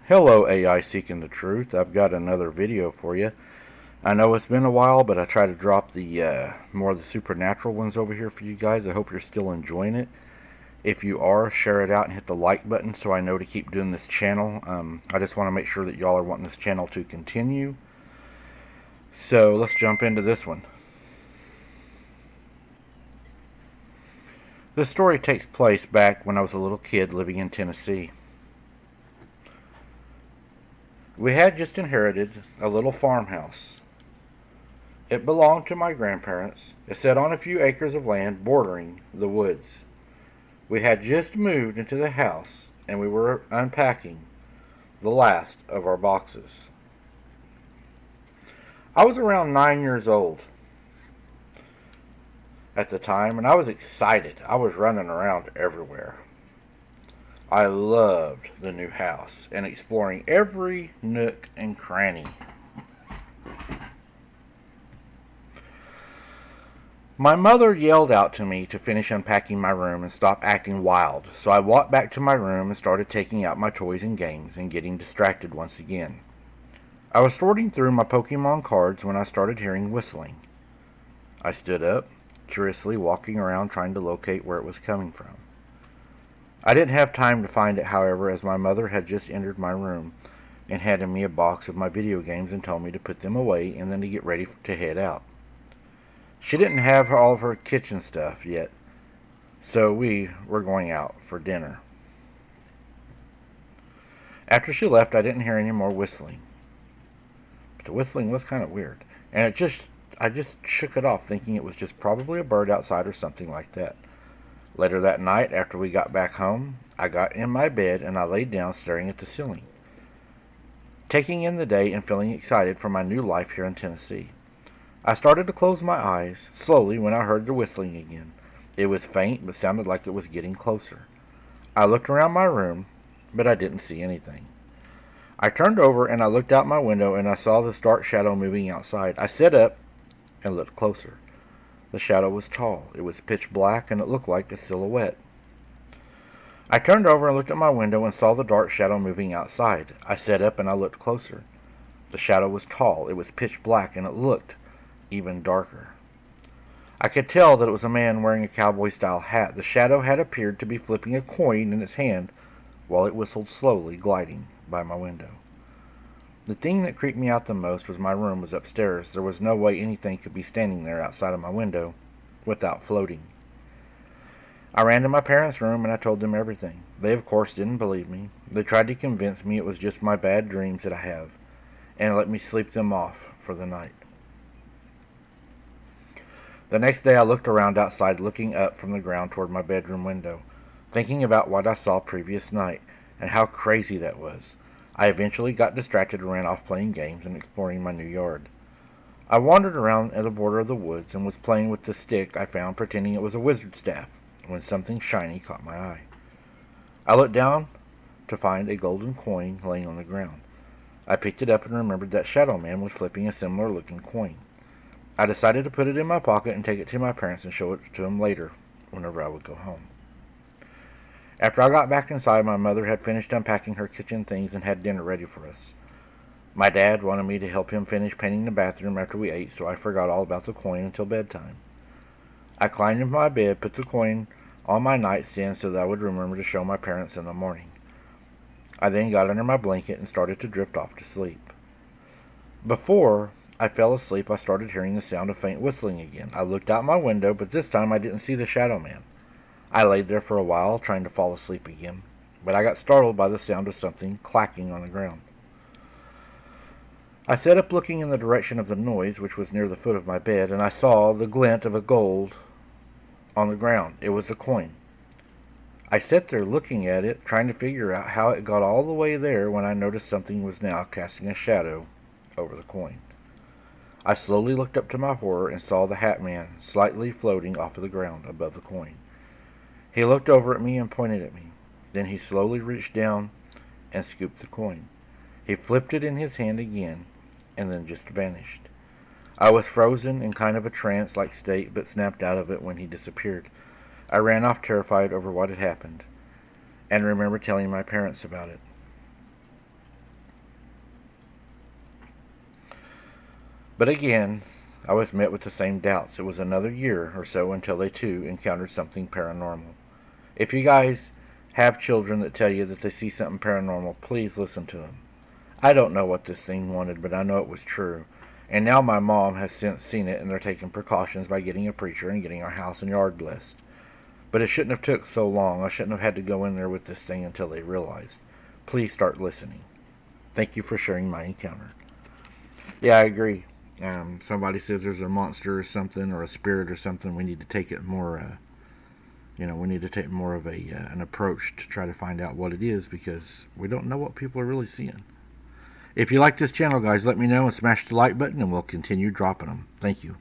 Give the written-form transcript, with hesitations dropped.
Hello AI Seeking the Truth. I've got another video for you. I know it's been a while, but I try to drop the more of the supernatural ones over here for you guys. I hope you're still enjoying it. If you are, share it out and hit the like button so I know to keep doing this channel. I just want to make sure that y'all are wanting this channel to continue. So let's jump into this one. This story takes place back when I was a little kid living in Tennessee. We had just inherited a little farmhouse. It belonged to my grandparents. It sat on a few acres of land bordering the woods. We had just moved into the house and we were unpacking the last of our boxes. I was around 9 years old at the time and I was excited. I was running around everywhere. I loved the new house and exploring every nook and cranny. My mother yelled out to me to finish unpacking my room and stop acting wild, so I walked back to my room and started taking out my toys and games and getting distracted once again. I was sorting through my Pokemon cards when I started hearing whistling. I stood up, curiously walking around trying to locate where it was coming from. I didn't have time to find it, however, as my mother had just entered my room and handed me a box of my video games and told me to put them away and then to get ready to head out. She didn't have all of her kitchen stuff yet, so we were going out for dinner. After she left, I didn't hear any more whistling. But the whistling was kind of weird, and I just shook it off, thinking it was just probably a bird outside or something like that. Later that night, after we got back home, I got in my bed and I laid down staring at the ceiling, taking in the day and feeling excited for my new life here in Tennessee. I started to close my eyes slowly when I heard the whistling again. It was faint, but sounded like it was getting closer. I looked around my room, but I didn't see anything. I turned over and I looked out my window and I saw this dark shadow moving outside. I sat up and looked closer. The shadow was tall. It was pitch black and it looked like a silhouette. I turned over and looked at my window and saw the dark shadow moving outside. I sat up and I looked closer. The shadow was tall. It was pitch black and it looked even darker. I could tell that it was a man wearing a cowboy-style hat. The shadow had appeared to be flipping a coin in its hand while it whistled slowly, gliding by my window. The thing that creeped me out the most was my room was upstairs. There was no way anything could be standing there outside of my window without floating. I ran to my parents' room and I told them everything. They, of course, didn't believe me. They tried to convince me it was just my bad dreams that I have and let me sleep them off for the night. The next day I looked around outside, looking up from the ground toward my bedroom window, thinking about what I saw previous night and how crazy that was. I eventually got distracted and ran off playing games and exploring my new yard. I wandered around at the border of the woods and was playing with the stick I found, pretending it was a wizard's staff, when something shiny caught my eye. I looked down to find a golden coin laying on the ground. I picked it up and remembered that Shadow Man was flipping a similar looking coin. I decided to put it in my pocket and take it to my parents and show it to them later, whenever I would go home. After I got back inside, my mother had finished unpacking her kitchen things and had dinner ready for us. My dad wanted me to help him finish painting the bathroom after we ate, so I forgot all about the coin until bedtime. I climbed into my bed, put the coin on my nightstand so that I would remember to show my parents in the morning. I then got under my blanket and started to drift off to sleep. Before I fell asleep, I started hearing the sound of faint whistling again. I looked out my window, but this time I didn't see the Shadow Man. I laid there for a while, trying to fall asleep again, but I got startled by the sound of something clacking on the ground. I sat up looking in the direction of the noise, which was near the foot of my bed, and I saw the glint of a gold on the ground. It was a coin. I sat there looking at it, trying to figure out how it got all the way there when I noticed something was now casting a shadow over the coin. I slowly looked up to my horror and saw the Hat Man slightly floating off of the ground above the coin. He looked over at me and pointed at me. Then he slowly reached down and scooped the coin. He flipped it in his hand again and then just vanished. I was frozen in kind of a trance-like state, but snapped out of it when he disappeared. I ran off terrified over what had happened and remember telling my parents about it. But again, I was met with the same doubts. It was another year or so until they too encountered something paranormal. If you guys have children that tell you that they see something paranormal, please listen to them. I don't know what this thing wanted, but I know it was true. And now my mom has since seen it, and they're taking precautions by getting a preacher and getting our house and yard blessed. But it shouldn't have took so long. I shouldn't have had to go in there with this thing until they realized. Please start listening. Thank you for sharing my encounter. Yeah, I agree. Somebody says there's a monster or something, or a spirit or something. We need to take it more. We need to take more of an approach to try to find out what it is, because we don't know what people are really seeing. If you like this channel, guys, let me know and smash the like button, and we'll continue dropping them. Thank you.